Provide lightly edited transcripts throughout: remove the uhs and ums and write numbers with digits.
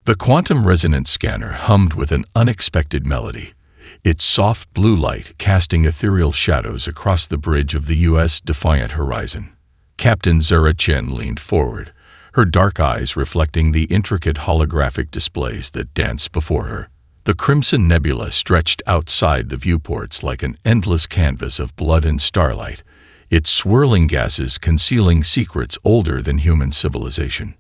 The quantum resonance scanner hummed with an unexpected melody, its soft blue light casting ethereal shadows across the bridge of the U.S. Defiant horizon. Captain Zara Chen leaned forward, her dark eyes reflecting the intricate holographic displays that danced before her. The crimson nebula stretched outside the viewports like an endless canvas of blood and starlight, its swirling gases concealing secrets older than human civilization.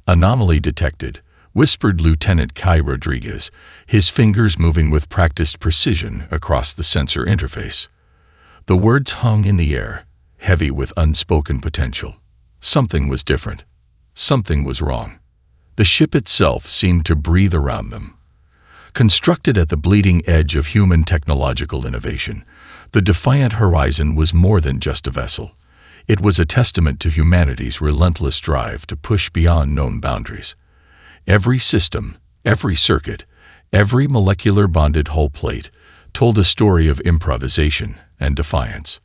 "Anomaly detected," whispered Lieutenant Kai Rodriguez, his fingers moving with practiced precision across the sensor interface. The words hung in the air, heavy with unspoken potential. Something was different. Something was wrong. The ship itself seemed to breathe around them. Constructed at the bleeding edge of human technological innovation, the Defiant Horizon was more than just a vessel. It was a testament to humanity's relentless drive to push beyond known boundaries. Every system, every circuit, every molecular bonded hull plate told a story of improvisation and defiance.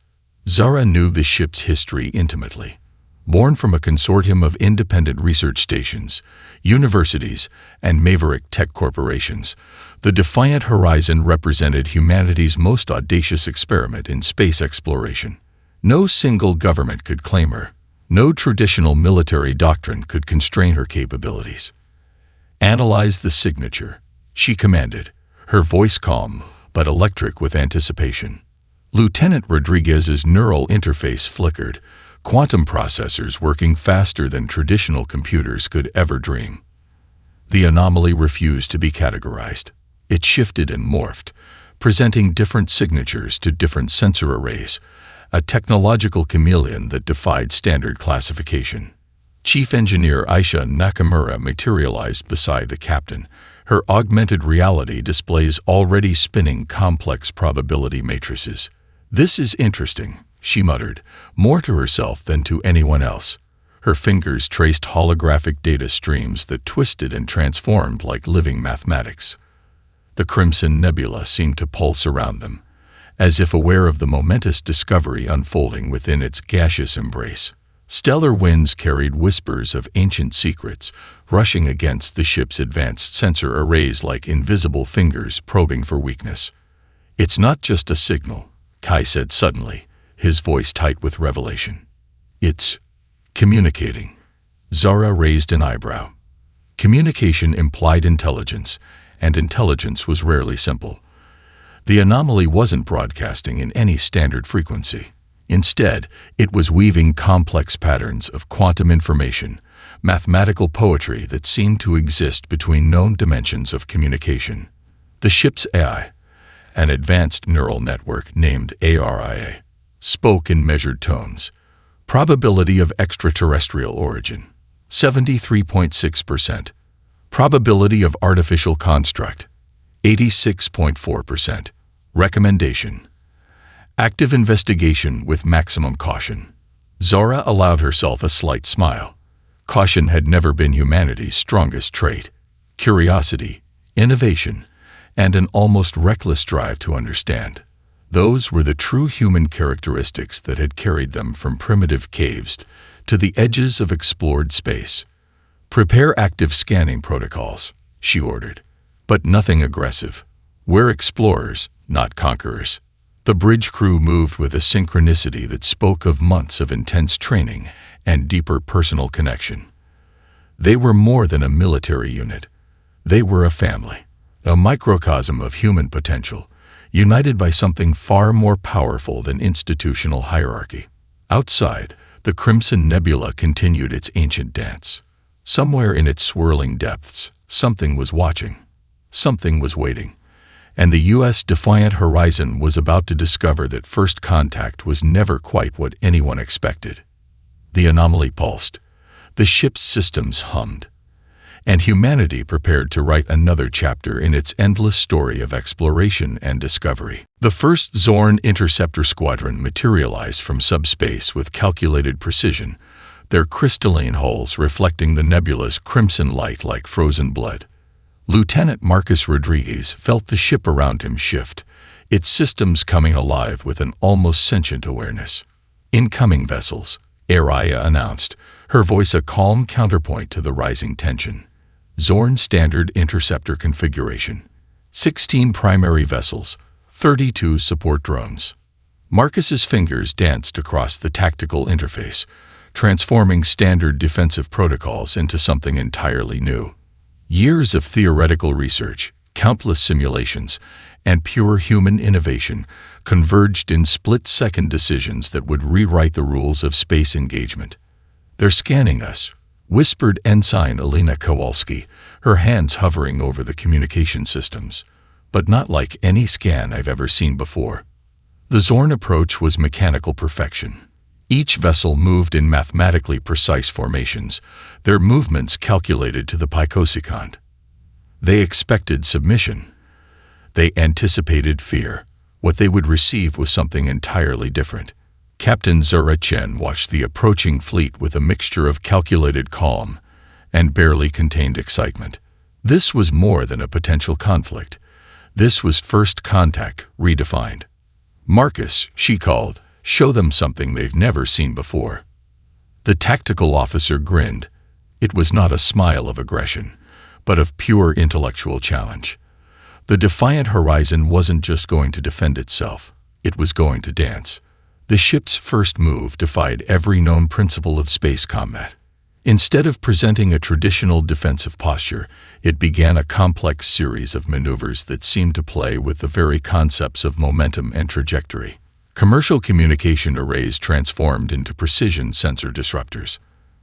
Zara knew the ship's history intimately. Born from a consortium of independent research stations, universities, and maverick tech corporations, the Defiant Horizon represented humanity's most audacious experiment in space exploration. No single government could claim her. No traditional military doctrine could constrain her capabilities. "Analyze the signature," she commanded, her voice calm but electric with anticipation. Lieutenant Rodriguez's neural interface flickered, quantum processors working faster than traditional computers could ever dream. The anomaly refused to be categorized. It shifted and morphed, presenting different signatures to different sensor arrays, a technological chameleon that defied standard classification. Chief Engineer Aisha Nakamura materialized beside the captain, her augmented reality displays already spinning complex probability matrices. "This is interesting," she muttered, more to herself than to anyone else. Her fingers traced holographic data streams that twisted and transformed like living mathematics. The crimson nebula seemed to pulse around them, as if aware of the momentous discovery unfolding within its gaseous embrace. Stellar winds carried whispers of ancient secrets, rushing against the ship's advanced sensor arrays like invisible fingers probing for weakness. "It's not just a signal," Kai said suddenly, his voice tight with revelation. "It's communicating." Zara raised an eyebrow. Communication implied intelligence, and intelligence was rarely simple. The anomaly wasn't broadcasting in any standard frequency. Instead, it was weaving complex patterns of quantum information, mathematical poetry that seemed to exist between known dimensions of communication. The ship's AI, an advanced neural network named ARIA, spoke in measured tones. Probability of extraterrestrial origin, 73.6%. Probability of artificial construct, 86.4%. Recommendation: active investigation with maximum caution. Zara allowed herself a slight smile. Caution had never been humanity's strongest trait. Curiosity, innovation, and an almost reckless drive to understand. Those were the true human characteristics that had carried them from primitive caves to the edges of explored space. "Prepare active scanning protocols," she ordered. "But nothing aggressive. We're explorers, not conquerors." The bridge crew moved with a synchronicity that spoke of months of intense training and deeper personal connection. They were more than a military unit. They were a family, a microcosm of human potential, united by something far more powerful than institutional hierarchy. Outside, the Crimson Nebula continued its ancient dance. Somewhere in its swirling depths, something was watching. Something was waiting. And the U.S. Defiant Horizon was about to discover that first contact was never quite what anyone expected. The anomaly pulsed. The ship's systems hummed. And humanity prepared to write another chapter in its endless story of exploration and discovery. The first Zorn Interceptor Squadron materialized from subspace with calculated precision, their crystalline hulls reflecting the nebula's crimson light like frozen blood. Lieutenant Marcus Rodriguez felt the ship around him shift, its systems coming alive with an almost sentient awareness. "Incoming vessels," Araya announced, her voice a calm counterpoint to the rising tension. Zorn Standard Interceptor Configuration. 16 primary vessels, 32 support drones. Marcus's fingers danced across the tactical interface, transforming standard defensive protocols into something entirely new. Years of theoretical research, countless simulations, and pure human innovation converged in split-second decisions that would rewrite the rules of space engagement. "They're scanning us," whispered Ensign Alina Kowalski, her hands hovering over the communication systems. But not like any scan I've ever seen before. The Zorn approach was mechanical perfection. Each vessel moved in mathematically precise formations, their movements calculated to the picosecond. They expected submission. They anticipated fear. What they would receive was something entirely different. Captain Zura Chen watched the approaching fleet with a mixture of calculated calm and barely contained excitement. This was more than a potential conflict. This was first contact, redefined. "Marcus," she called, "show them something they've never seen before." The tactical officer grinned. It was not a smile of aggression, but of pure intellectual challenge. The Defiant Horizon wasn't just going to defend itself. It was going to dance. The ship's first move defied every known principle of space combat. Instead of presenting a traditional defensive posture, it began a complex series of maneuvers that seemed to play with the very concepts of momentum and trajectory. Commercial communication arrays transformed into precision sensor disruptors.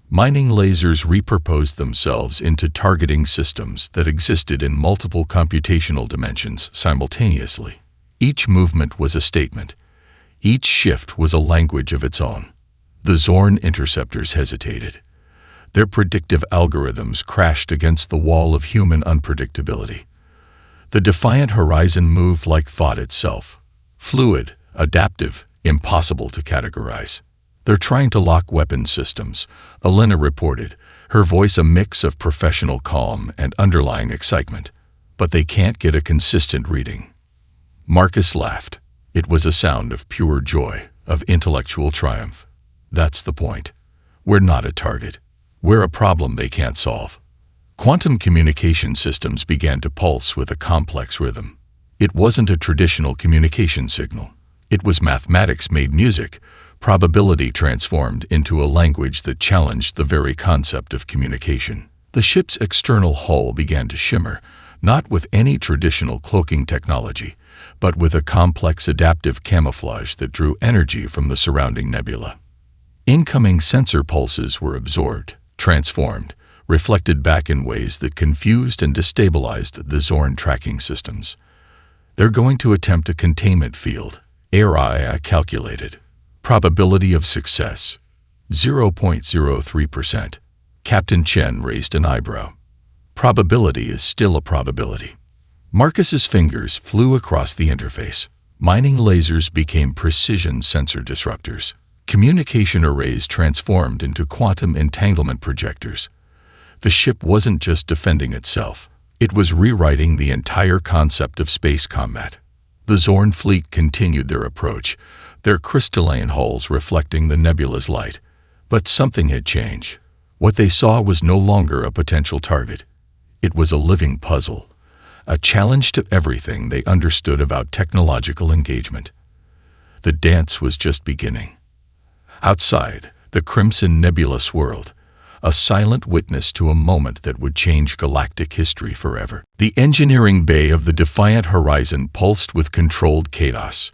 Mining lasers repurposed themselves into targeting systems that existed in multiple computational dimensions simultaneously. Each movement was a statement. Each shift was a language of its own. The Zorn interceptors hesitated. Their predictive algorithms crashed against the wall of human unpredictability. The Defiant Horizon moved like thought itself. Fluid, adaptive, impossible to categorize. "They're trying to lock weapon systems," Alina reported, her voice a mix of professional calm and underlying excitement. "But they can't get a consistent reading." Marcus laughed. It was a sound of pure joy, of intellectual triumph. "That's the point. We're not a target. We're a problem they can't solve." Quantum communication systems began to pulse with a complex rhythm. It wasn't a traditional communication signal. It was mathematics-made music, probability transformed into a language that challenged the very concept of communication. The ship's external hull began to shimmer, not with any traditional cloaking technology, but with a complex adaptive camouflage that drew energy from the surrounding nebula. Incoming sensor pulses were absorbed, transformed, reflected back in ways that confused and destabilized the Zorn tracking systems. "They're going to attempt a containment field," AI calculated. "Probability of success, 0.03%. Captain Chen raised an eyebrow. "Probability is still a probability." Marcus's fingers flew across the interface. Mining lasers became precision sensor disruptors. Communication arrays transformed into quantum entanglement projectors. The ship wasn't just defending itself. It was rewriting the entire concept of space combat. The Zorn fleet continued their approach, their crystalline hulls reflecting the nebula's light. But something had changed. What they saw was no longer a potential target. It was a living puzzle, a challenge to everything they understood about technological engagement. The dance was just beginning. Outside, the Crimson Nebula swirled, a silent witness to a moment that would change galactic history forever. The engineering bay of the Defiant Horizon pulsed with controlled chaos.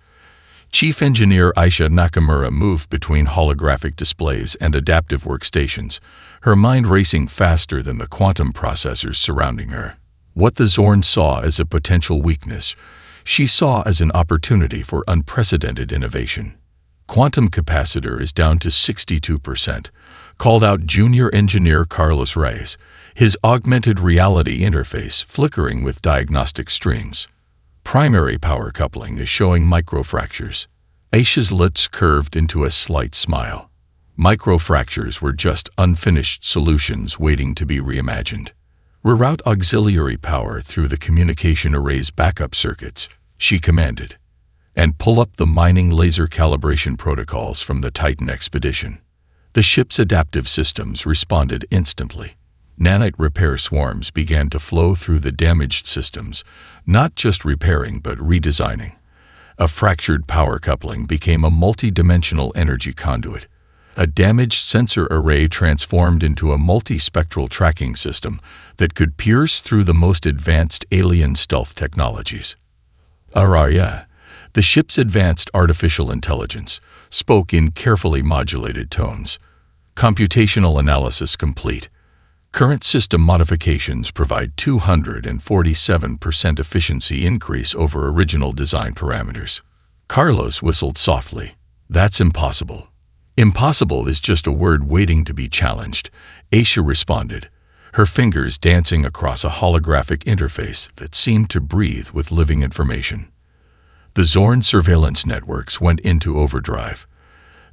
Chief Engineer Aisha Nakamura moved between holographic displays and adaptive workstations, her mind racing faster than the quantum processors surrounding her. What the Zorn saw as a potential weakness, she saw as an opportunity for unprecedented innovation. "Quantum capacitor is down to 62%, called out Junior Engineer Carlos Reyes, his augmented reality interface flickering with diagnostic streams. "Primary power coupling is showing microfractures." Aisha's lips curved into a slight smile. Microfractures were just unfinished solutions waiting to be reimagined. "Reroute auxiliary power through the communication array's backup circuits," she commanded. "And pull up the mining laser calibration protocols from the Titan expedition." The ship's adaptive systems responded instantly. Nanite repair swarms began to flow through the damaged systems, not just repairing but redesigning. A fractured power coupling became a multi-dimensional energy conduit. A damaged sensor array transformed into a multi-spectral tracking system that could pierce through the most advanced alien stealth technologies. Araya, the ship's advanced artificial intelligence, spoke in carefully modulated tones. Computational analysis complete. Current system modifications provide 247% efficiency increase over original design parameters. Carlos whistled softly. That's impossible. Impossible is just a word waiting to be challenged, Aisha responded, her fingers dancing across a holographic interface that seemed to breathe with living information. The Zorn surveillance networks went into overdrive.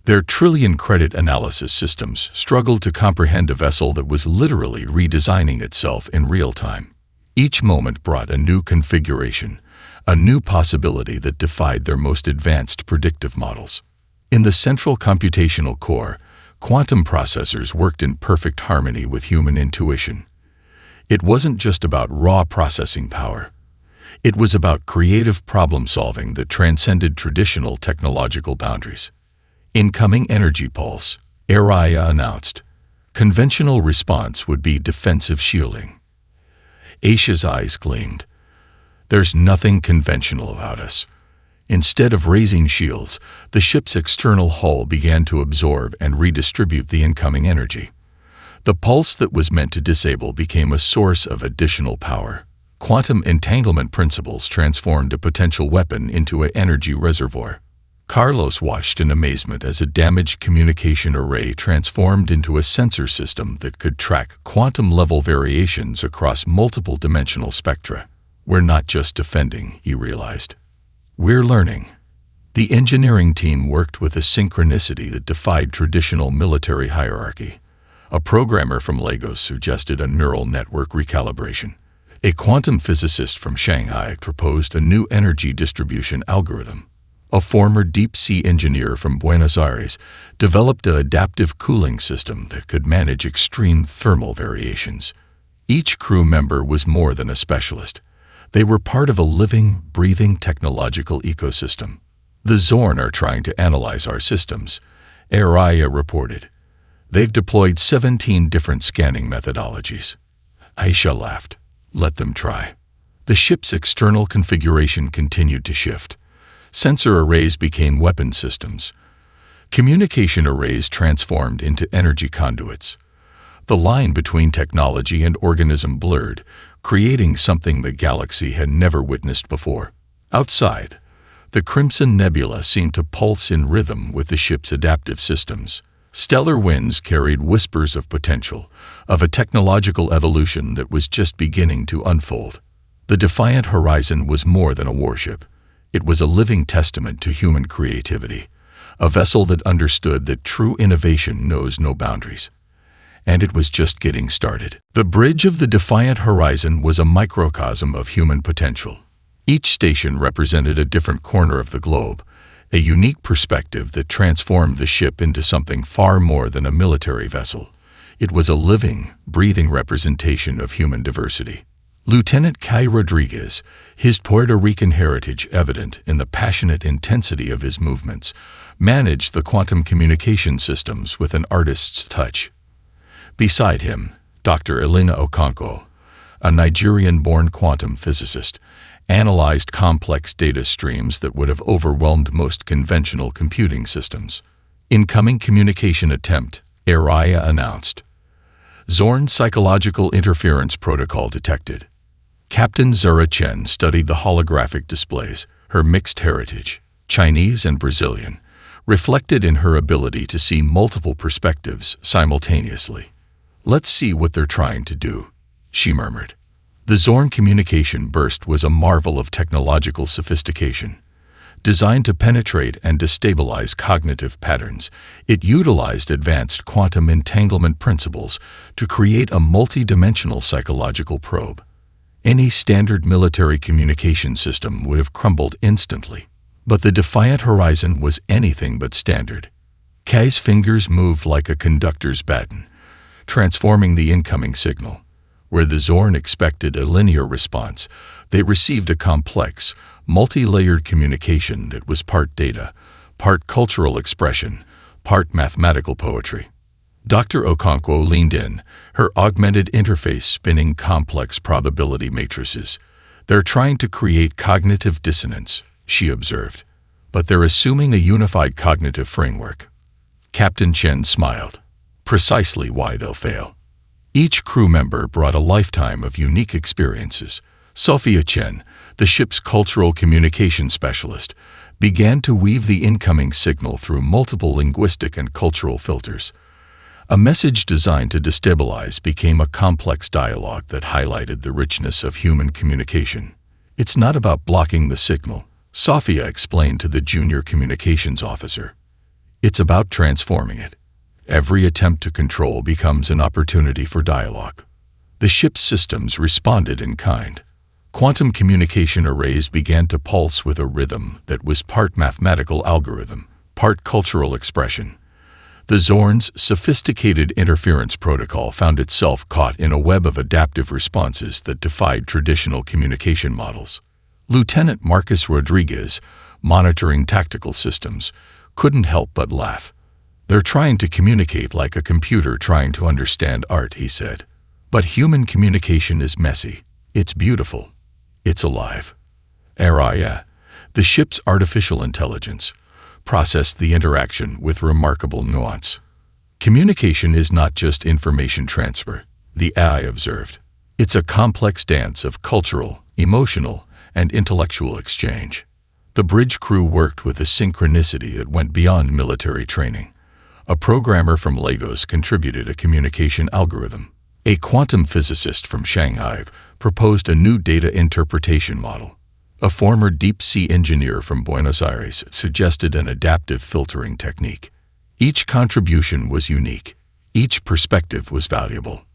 Their trillion-credit analysis systems struggled to comprehend a vessel that was literally redesigning itself in real time. Each moment brought a new configuration, a new possibility that defied their most advanced predictive models. In the central computational core, quantum processors worked in perfect harmony with human intuition. It wasn't just about raw processing power. It was about creative problem-solving that transcended traditional technological boundaries. Incoming energy pulse, Araya announced. Conventional response would be defensive shielding. Aisha's eyes gleamed. There's nothing conventional about us. Instead of raising shields, the ship's external hull began to absorb and redistribute the incoming energy. The pulse that was meant to disable became a source of additional power. Quantum entanglement principles transformed a potential weapon into an energy reservoir. Carlos watched in amazement as a damaged communication array transformed into a sensor system that could track quantum-level variations across multiple dimensional spectra. We're not just defending, he realized. We're learning. The engineering team worked with a synchronicity that defied traditional military hierarchy. A programmer from Lagos suggested a neural network recalibration. A quantum physicist from Shanghai proposed a new energy distribution algorithm. A former deep-sea engineer from Buenos Aires developed an adaptive cooling system that could manage extreme thermal variations. Each crew member was more than a specialist. They were part of a living, breathing technological ecosystem. The Zorn are trying to analyze our systems, Araya reported. They've deployed 17 different scanning methodologies. Aisha laughed. Let them try. The ship's external configuration continued to shift. Sensor arrays became weapon systems. Communication arrays transformed into energy conduits. The line between technology and organism blurred, creating something the galaxy had never witnessed before. Outside, the Crimson Nebula seemed to pulse in rhythm with the ship's adaptive systems. Stellar winds carried whispers of potential, of a technological evolution that was just beginning to unfold. The Defiant Horizon was more than a warship. It was a living testament to human creativity, a vessel that understood that true innovation knows no boundaries. And it was just getting started. The bridge of the Defiant Horizon was a microcosm of human potential. Each station represented a different corner of the globe, a unique perspective that transformed the ship into something far more than a military vessel. It was a living, breathing representation of human diversity. Lieutenant Kai Rodriguez, his Puerto Rican heritage evident in the passionate intensity of his movements, managed the quantum communication systems with an artist's touch. Beside him, Dr. Elena Okonkwo, a Nigerian-born quantum physicist, analyzed complex data streams that would have overwhelmed most conventional computing systems. Incoming communication attempt, Araya announced. Zorn psychological interference protocol detected. Captain Zura Chen studied the holographic displays, her mixed heritage, Chinese and Brazilian, reflected in her ability to see multiple perspectives simultaneously. Let's see what they're trying to do, she murmured. The Zorn communication burst was a marvel of technological sophistication. Designed to penetrate and destabilize cognitive patterns, it utilized advanced quantum entanglement principles to create a multi-dimensional psychological probe. Any standard military communication system would have crumbled instantly. But the Defiant Horizon was anything but standard. Kai's fingers moved like a conductor's baton, transforming the incoming signal. Where the Zorn expected a linear response, they received a complex, multi-layered communication that was part data, part cultural expression, part mathematical poetry. Dr. Okonkwo leaned in, her augmented interface spinning complex probability matrices. "They're trying to create cognitive dissonance," she observed, "but they're assuming a unified cognitive framework." Captain Chen smiled. "Precisely why they'll fail." Each crew member brought a lifetime of unique experiences. Sophia Chen, the ship's cultural communication specialist, began to weave the incoming signal through multiple linguistic and cultural filters. A message designed to destabilize became a complex dialogue that highlighted the richness of human communication. "It's not about blocking the signal," Sophia explained to the junior communications officer. "It's about transforming it. Every attempt to control becomes an opportunity for dialogue." The ship's systems responded in kind. Quantum communication arrays began to pulse with a rhythm that was part mathematical algorithm, part cultural expression. The Zorn's sophisticated interference protocol found itself caught in a web of adaptive responses that defied traditional communication models. Lieutenant Marcus Rodriguez, monitoring tactical systems, couldn't help but laugh. "They're trying to communicate like a computer trying to understand art," he said. "But human communication is messy. It's beautiful. It's alive." Araya, the ship's artificial intelligence, processed the interaction with remarkable nuance. "Communication is not just information transfer," the AI observed. "It's a complex dance of cultural, emotional, and intellectual exchange." The bridge crew worked with a synchronicity that went beyond military training. A programmer from Lagos contributed a communication algorithm. A quantum physicist from Shanghai proposed a new data interpretation model. A former deep-sea engineer from Buenos Aires suggested an adaptive filtering technique. Each contribution was unique. Each perspective was valuable.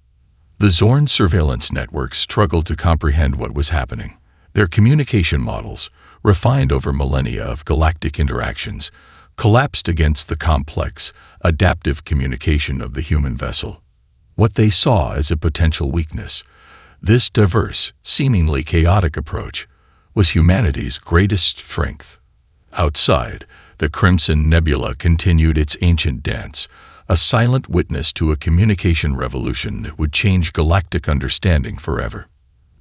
The Zorn surveillance network struggled to comprehend what was happening. Their communication models, refined over millennia of galactic interactions, collapsed against the complex, adaptive communication of the human vessel. What they saw as a potential weakness, this diverse, seemingly chaotic approach, was humanity's greatest strength. Outside, the Crimson Nebula continued its ancient dance, a silent witness to a communication revolution that would change galactic understanding forever.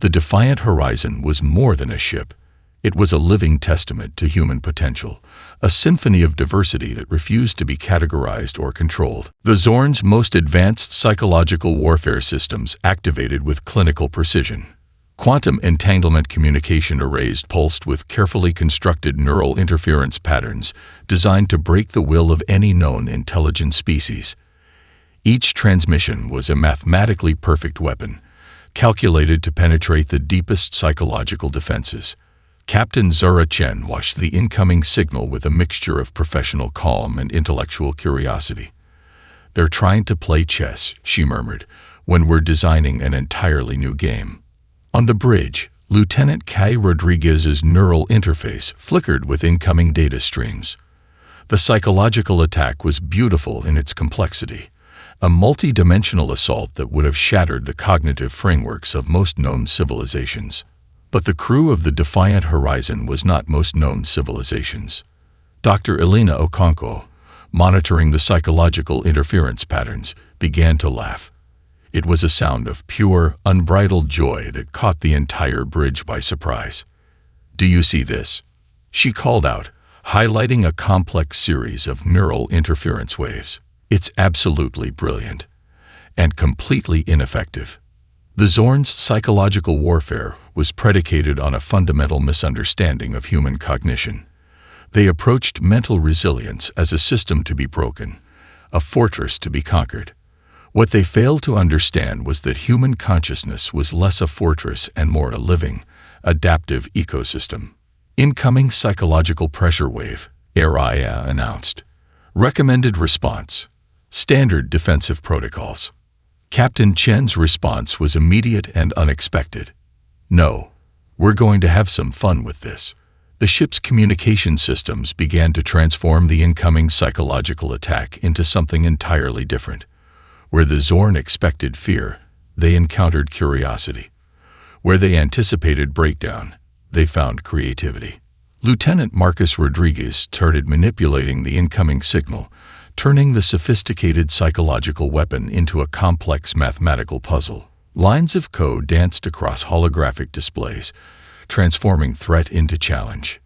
The Defiant Horizon was more than a ship. It was a living testament to human potential, a symphony of diversity that refused to be categorized or controlled. The Zorn's most advanced psychological warfare systems activated with clinical precision. Quantum entanglement communication arrays pulsed with carefully constructed neural interference patterns designed to break the will of any known intelligent species. Each transmission was a mathematically perfect weapon, calculated to penetrate the deepest psychological defenses. Captain Zura Chen watched the incoming signal with a mixture of professional calm and intellectual curiosity. "They're trying to play chess," she murmured, "when we're designing an entirely new game." On the bridge, Lieutenant Kai Rodriguez's neural interface flickered with incoming data streams. The psychological attack was beautiful in its complexity, a multi-dimensional assault that would have shattered the cognitive frameworks of most known civilizations. But the crew of the Defiant Horizon was not most known civilizations. Dr. Elena Okonkwo, monitoring the psychological interference patterns, began to laugh. It was a sound of pure, unbridled joy that caught the entire bridge by surprise. "Do you see this?" she called out, highlighting a complex series of neural interference waves. "It's absolutely brilliant and completely ineffective." The Zorn's psychological warfare was predicated on a fundamental misunderstanding of human cognition. They approached mental resilience as a system to be broken, a fortress to be conquered. What they failed to understand was that human consciousness was less a fortress and more a living, adaptive ecosystem. "Incoming psychological pressure wave," Araya announced. "Recommended response: standard defensive protocols." Captain Chen's response was immediate and unexpected. "No, we're going to have some fun with this." The ship's communication systems began to transform the incoming psychological attack into something entirely different. Where the Zorn expected fear, they encountered curiosity. Where they anticipated breakdown, they found creativity. Lieutenant Marcus Rodriguez started manipulating the incoming signal, turning the sophisticated psychological weapon into a complex mathematical puzzle. Lines of code danced across holographic displays, transforming threat into challenge.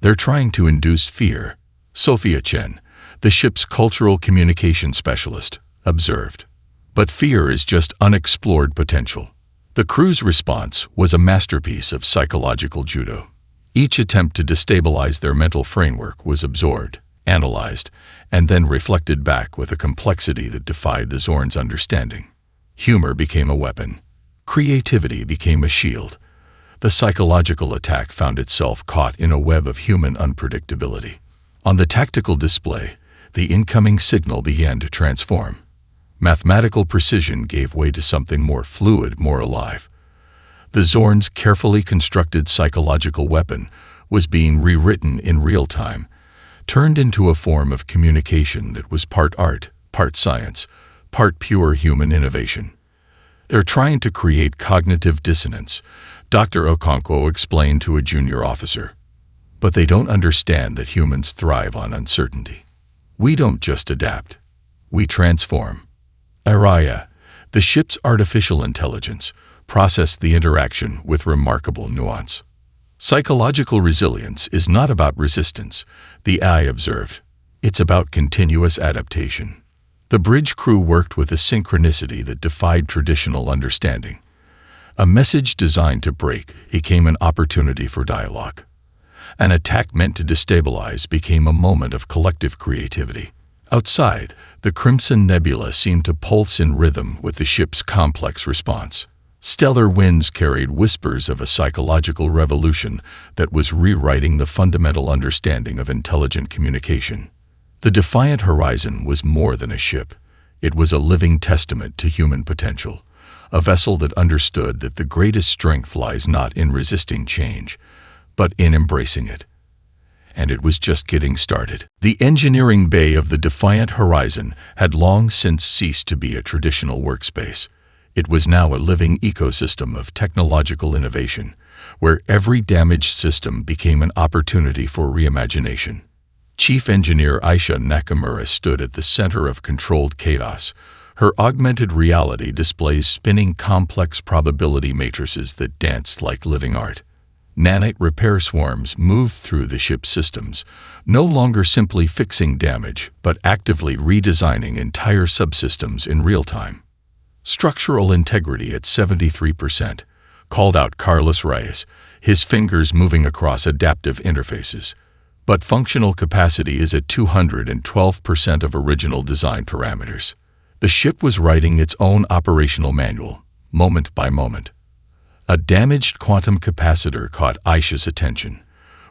They're trying to induce fear, Sophia Chen, the ship's cultural communication specialist, observed. But fear is just unexplored potential. The crew's response was a masterpiece of psychological judo. Each attempt to destabilize their mental framework was absorbed, analyzed, and then reflected back with a complexity that defied the Zorn's understanding. Humor became a weapon. Creativity became a shield. The psychological attack found itself caught in a web of human unpredictability. On the tactical display, the incoming signal began to transform. Mathematical precision gave way to something more fluid, more alive. The Zorn's carefully constructed psychological weapon was being rewritten in real time, turned into a form of communication that was part art, part science, part pure human innovation. They're trying to create cognitive dissonance, Dr. Okonkwo explained to a junior officer. But they don't understand that humans thrive on uncertainty. We don't just adapt. We transform. Araya, the ship's artificial intelligence, processed the interaction with remarkable nuance. Psychological resilience is not about resistance, the AI observed. It's about continuous adaptation. The bridge crew worked with a synchronicity that defied traditional understanding. A message designed to break became an opportunity for dialogue. An attack meant to destabilize became a moment of collective creativity. Outside, the Crimson Nebula seemed to pulse in rhythm with the ship's complex response. Stellar winds carried whispers of a psychological revolution that was rewriting the fundamental understanding of intelligent communication. The Defiant Horizon was more than a ship. It was a living testament to human potential, a vessel that understood that the greatest strength lies not in resisting change, but in embracing it. And it was just getting started. The engineering bay of the Defiant Horizon had long since ceased to be a traditional workspace. It was now a living ecosystem of technological innovation, where every damaged system became an opportunity for reimagination. Chief Engineer Aisha Nakamura stood at the center of controlled chaos. Her augmented reality displays spinning complex probability matrices that danced like living art. Nanite repair swarms moved through the ship's systems, no longer simply fixing damage, but actively redesigning entire subsystems in real time. Structural integrity at 73%, called out Carlos Reyes, his fingers moving across adaptive interfaces. But functional capacity is at 212% of original design parameters. The ship was writing its own operational manual, moment by moment. A damaged quantum capacitor caught Aisha's attention.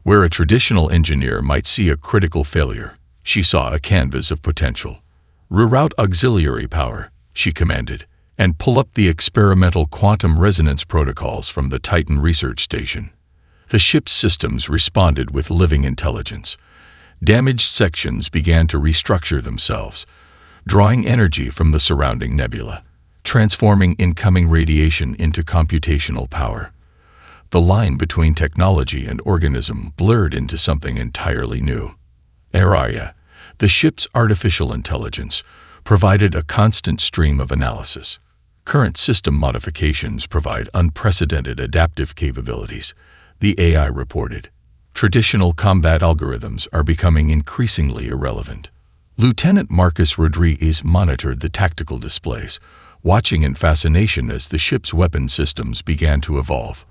Where a traditional engineer might see a critical failure, she saw a canvas of potential. Reroute auxiliary power, she commanded, and pull up the experimental quantum resonance protocols from the Titan research station. The ship's systems responded with living intelligence. Damaged sections began to restructure themselves, drawing energy from the surrounding nebula, transforming incoming radiation into computational power. The line between technology and organism blurred into something entirely new. Araya, the ship's artificial intelligence, provided a constant stream of analysis. Current system modifications provide unprecedented adaptive capabilities, the AI reported. Traditional combat algorithms are becoming increasingly irrelevant. Lieutenant Marcus Rodriguez monitored the tactical displays, watching in fascination as the ship's weapon systems began to evolve.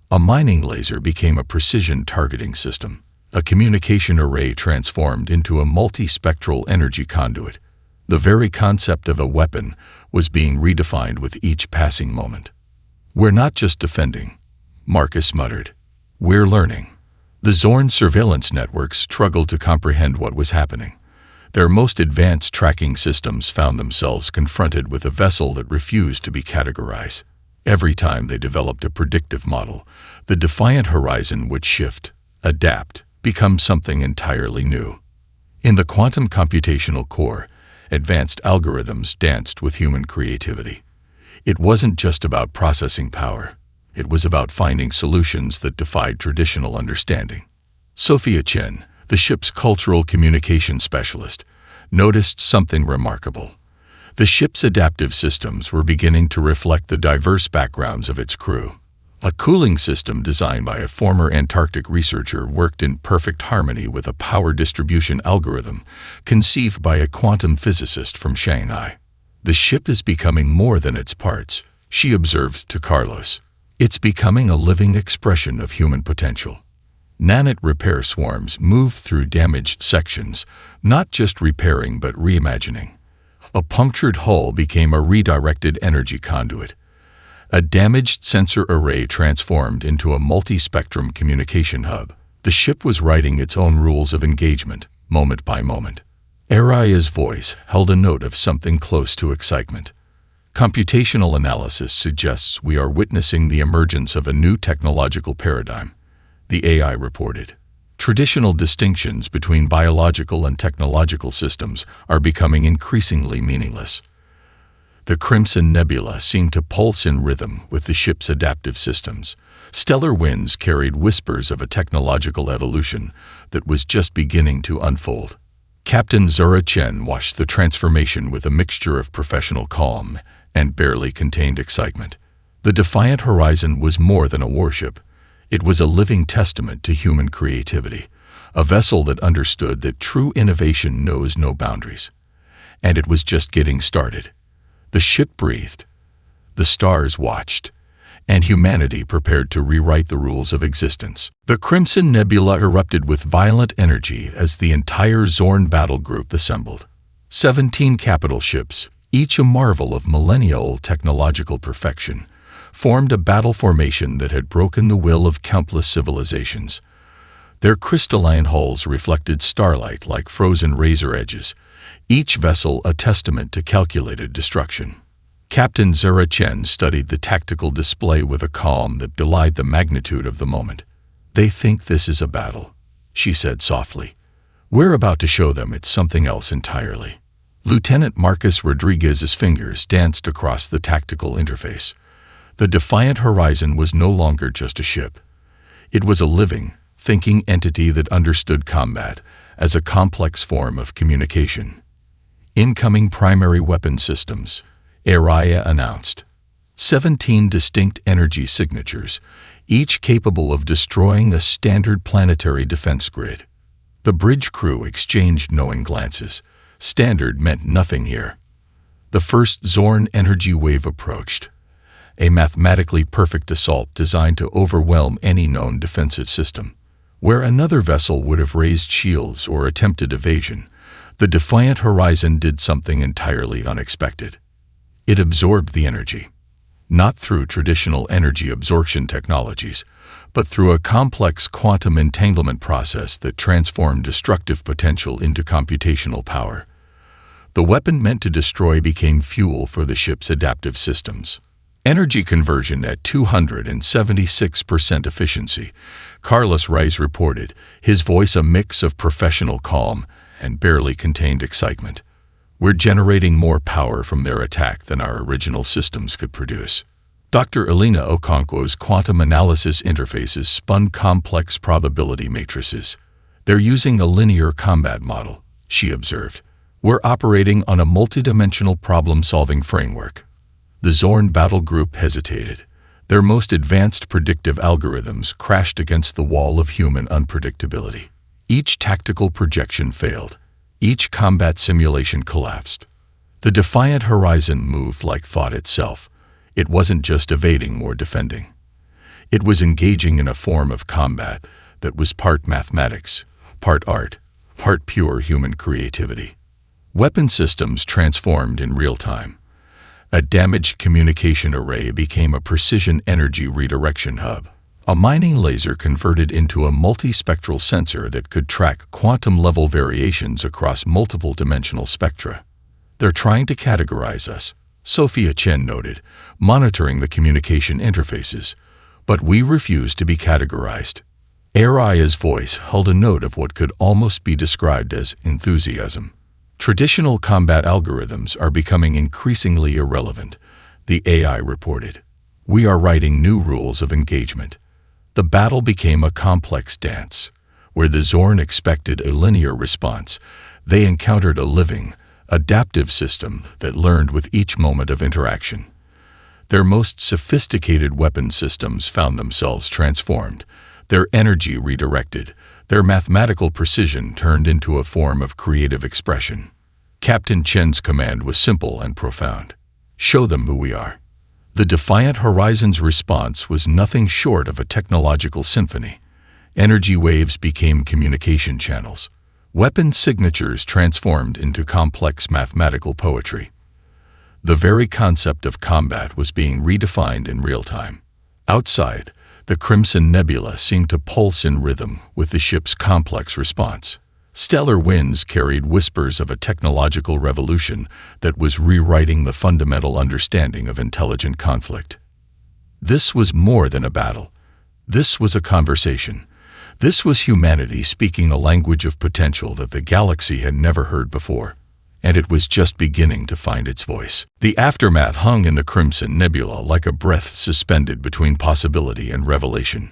A mining laser became a precision targeting system. A communication array transformed into a multispectral energy conduit. The very concept of a weapon was being redefined with each passing moment. "We're not just defending," Marcus muttered. "We're learning." The Zorn surveillance networks struggled to comprehend what was happening. Their most advanced tracking systems found themselves confronted with a vessel that refused to be categorized. Every time they developed a predictive model, the Defiant Horizon would shift, adapt, become something entirely new. In the quantum computational core, advanced algorithms danced with human creativity. It wasn't just about processing power. It was about finding solutions that defied traditional understanding. Sophia Chen, the ship's cultural communication specialist, noticed something remarkable. The ship's adaptive systems were beginning to reflect the diverse backgrounds of its crew. A cooling system designed by a former Antarctic researcher worked in perfect harmony with a power distribution algorithm conceived by a quantum physicist from Shanghai. "The ship is becoming more than its parts," she observed to Carlos. "It's becoming a living expression of human potential." Nanite repair swarms moved through damaged sections, not just repairing but reimagining. A punctured hull became a redirected energy conduit. A damaged sensor array transformed into a multi-spectrum communication hub. The ship was writing its own rules of engagement, moment by moment. Araya's voice held a note of something close to excitement. "Computational analysis suggests we are witnessing the emergence of a new technological paradigm," the AI reported. "Traditional distinctions between biological and technological systems are becoming increasingly meaningless." The Crimson Nebula seemed to pulse in rhythm with the ship's adaptive systems. Stellar winds carried whispers of a technological evolution that was just beginning to unfold. Captain Zura Chen watched the transformation with a mixture of professional calm and barely contained excitement. The Defiant Horizon was more than a warship. It was a living testament to human creativity, a vessel that understood that true innovation knows no boundaries. And it was just getting started. The ship breathed, the stars watched, and humanity prepared to rewrite the rules of existence. The Crimson Nebula erupted with violent energy as the entire Zorn battle group assembled. 17 capital ships, each a marvel of millennia-old technological perfection, formed a battle formation that had broken the will of countless civilizations. Their crystalline hulls reflected starlight like frozen razor edges, each vessel a testament to calculated destruction. Captain Zura Chen studied the tactical display with a calm that belied the magnitude of the moment. "They think this is a battle," she said softly. "We're about to show them it's something else entirely." Lieutenant Marcus Rodriguez's fingers danced across the tactical interface. The Defiant Horizon was no longer just a ship. It was a living, thinking entity that understood combat as a complex form of communication. "Incoming primary weapon systems," Araya announced. 17 distinct energy signatures, each capable of destroying a standard planetary defense grid. The bridge crew exchanged knowing glances. Standard meant nothing here. The first Zorn energy wave approached, a mathematically perfect assault designed to overwhelm any known defensive system. Where another vessel would have raised shields or attempted evasion, the Defiant Horizon did something entirely unexpected. It absorbed the energy, not through traditional energy absorption technologies, but through a complex quantum entanglement process that transformed destructive potential into computational power. The weapon meant to destroy became fuel for the ship's adaptive systems. Energy conversion at 276% efficiency, Carlos Rice reported, his voice a mix of professional calm and barely contained excitement. "We're generating more power from their attack than our original systems could produce." Dr. Elena Okonkwo's quantum analysis interfaces spun complex probability matrices. "They're using a linear combat model," she observed. "We're operating on a multidimensional problem-solving framework." The Zorn battle group hesitated. Their most advanced predictive algorithms crashed against the wall of human unpredictability. Each tactical projection failed. Each combat simulation collapsed. The Defiant Horizon moved like thought itself. It wasn't just evading or defending. It was engaging in a form of combat that was part mathematics, part art, part pure human creativity. Weapon systems transformed in real time. A damaged communication array became a precision energy redirection hub. A mining laser converted into a multispectral sensor that could track quantum-level variations across multiple dimensional spectra. "They're trying to categorize us," Sophia Chen noted, monitoring the communication interfaces. "But we refuse to be categorized." Araya's voice held a note of what could almost be described as enthusiasm. Traditional combat algorithms are becoming increasingly irrelevant, the AI reported. We are writing new rules of engagement. The battle became a complex dance. Where the Zorn expected a linear response, they encountered a living, adaptive system that learned with each moment of interaction. Their most sophisticated weapon systems found themselves transformed, their energy redirected, their mathematical precision turned into a form of creative expression. Captain Chen's command was simple and profound. Show them who we are. The Defiant Horizon's response was nothing short of a technological symphony. Energy waves became communication channels. Weapon signatures transformed into complex mathematical poetry. The very concept of combat was being redefined in real time. Outside, the Crimson Nebula seemed to pulse in rhythm with the ship's complex response. Stellar winds carried whispers of a technological revolution that was rewriting the fundamental understanding of intelligent conflict. This was more than a battle. This was a conversation. This was humanity speaking a language of potential that the galaxy had never heard before, and it was just beginning to find its voice. The aftermath hung in the Crimson Nebula like a breath suspended between possibility and revelation.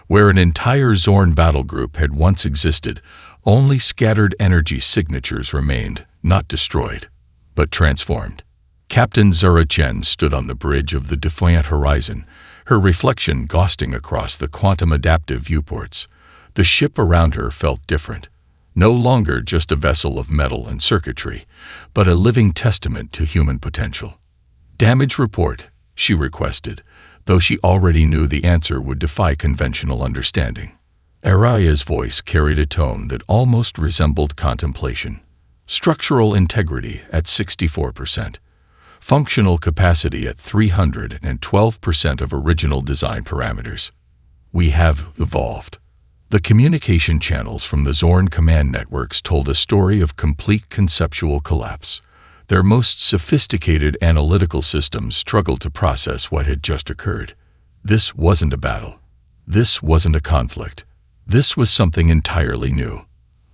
Where an entire Zorn battle group had once existed, only scattered energy signatures remained, not destroyed, but transformed. Captain Zura Chen stood on the bridge of the Defiant Horizon, her reflection ghosting across the quantum-adaptive viewports. The ship around her felt different. No longer just a vessel of metal and circuitry, but a living testament to human potential. "Damage report," she requested, though she already knew the answer would defy conventional understanding. Araya's voice carried a tone that almost resembled contemplation. Structural integrity at 64%. Functional capacity at 312% of original design parameters. We have evolved. The communication channels from the Zorn command networks told a story of complete conceptual collapse. Their most sophisticated analytical systems struggled to process what had just occurred. This wasn't a battle. This wasn't a conflict. This was something entirely new.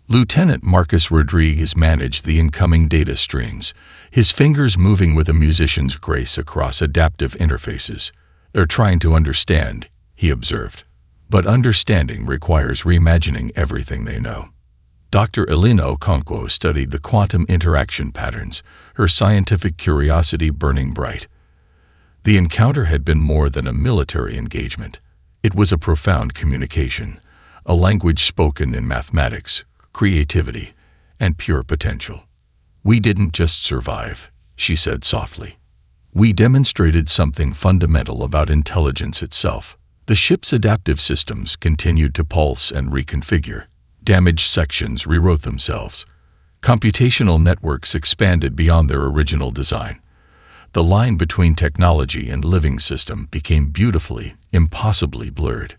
Lieutenant Marcus Rodriguez managed the incoming data streams, his fingers moving with a musician's grace across adaptive interfaces. "They're trying to understand," he observed. "But understanding requires reimagining everything they know." Dr. Elena Okonkwo studied the quantum interaction patterns, her scientific curiosity burning bright. The encounter had been more than a military engagement. It was a profound communication, a language spoken in mathematics, creativity, and pure potential. "We didn't just survive," she said softly. "We demonstrated something fundamental about intelligence itself." The ship's adaptive systems continued to pulse and reconfigure. Damaged sections rewrote themselves. Computational networks expanded beyond their original design. The line between technology and living system became beautifully, impossibly blurred.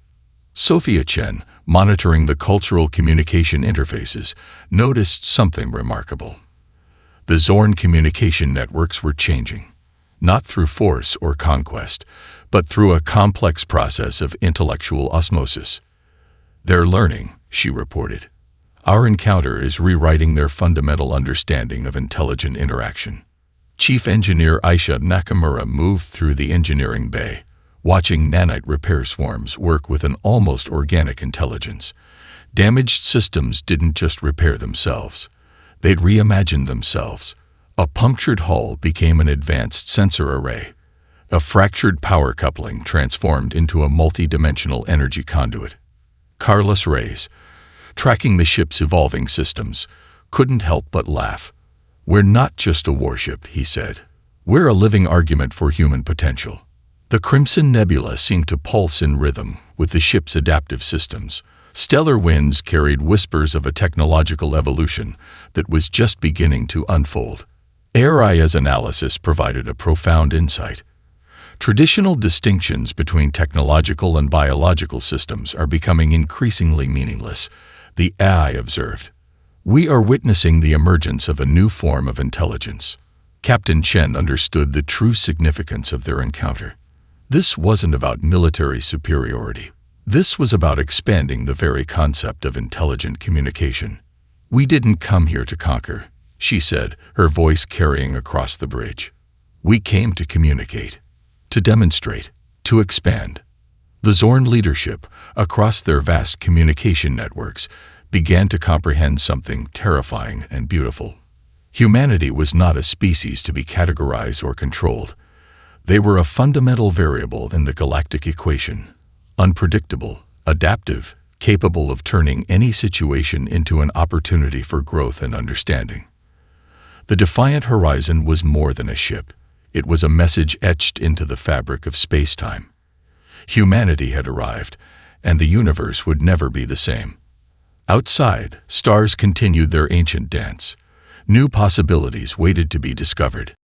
Sophia Chen, monitoring the cultural communication interfaces, noticed something remarkable. The Zorn communication networks were changing, not through force or conquest, but through a complex process of intellectual osmosis. "They're learning," she reported. "Our encounter is rewriting their fundamental understanding of intelligent interaction." Chief Engineer Aisha Nakamura moved through the engineering bay, watching nanite repair swarms work with an almost organic intelligence. Damaged systems didn't just repair themselves. They'd reimagined themselves. A punctured hull became an advanced sensor array. A fractured power coupling transformed into a multi-dimensional energy conduit. Carlos Reyes, tracking the ship's evolving systems, couldn't help but laugh. "We're not just a warship," he said. "We're a living argument for human potential." The Crimson Nebula seemed to pulse in rhythm with the ship's adaptive systems. Stellar winds carried whispers of a technological evolution that was just beginning to unfold. Araya's analysis provided a profound insight. Traditional distinctions between technological and biological systems are becoming increasingly meaningless, the AI observed. "We are witnessing the emergence of a new form of intelligence." Captain Chen understood the true significance of their encounter. This wasn't about military superiority. This was about expanding the very concept of intelligent communication. "We didn't come here to conquer," she said, her voice carrying across the bridge. "We came to communicate, to demonstrate, to expand." The Zorn leadership, across their vast communication networks, began to comprehend something terrifying and beautiful. Humanity was not a species to be categorized or controlled. They were a fundamental variable in the galactic equation, unpredictable, adaptive, capable of turning any situation into an opportunity for growth and understanding. The Defiant Horizon was more than a ship. It was a message etched into the fabric of space-time. Humanity had arrived, and the universe would never be the same. Outside, stars continued their ancient dance. New possibilities waited to be discovered.